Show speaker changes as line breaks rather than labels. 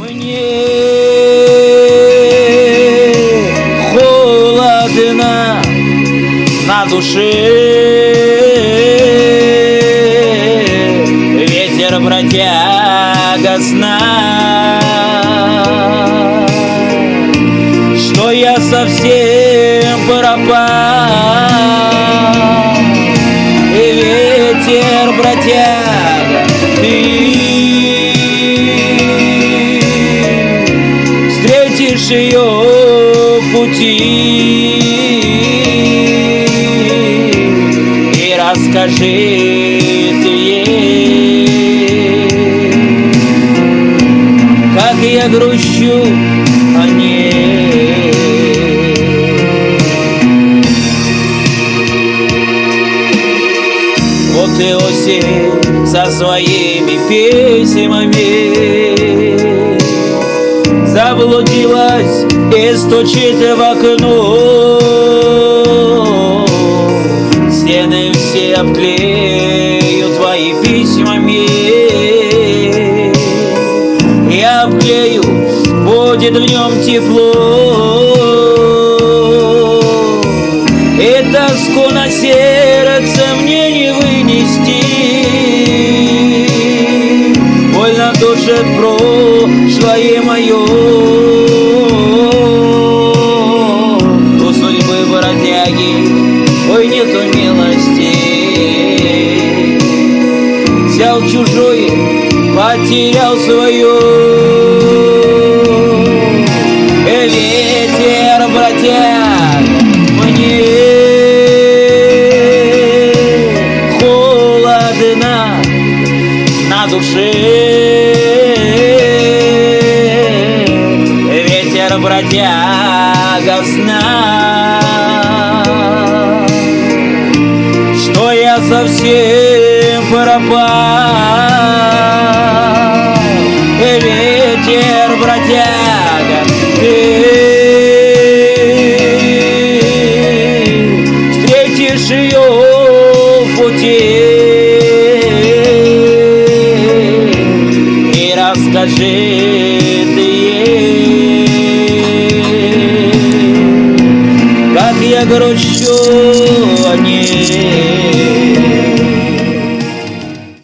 Мне холодно на душе, ветер бродяга знает, что я совсем пропал. И ветер бродяга, ты встретишь ее в пути и расскажи ты ей, как я грущу о ней. Вот и осень со своими письмами заблудилась и стучит в окно. Стены все обклею твои письмами, я обклею, будет в нем тепло. И тоску на сердце мне не вынести, больно душит прошлое мое. У судьбы бродяги, ой, нету милости. Взял чужое, потерял свое. Ветер бродяга, мне холодно на душе. Ветер бродяга знает, что я совсем пропал. Ветер бродяга, ты встретишь ее в пути и расскажи ты ей, как я грущу о ней.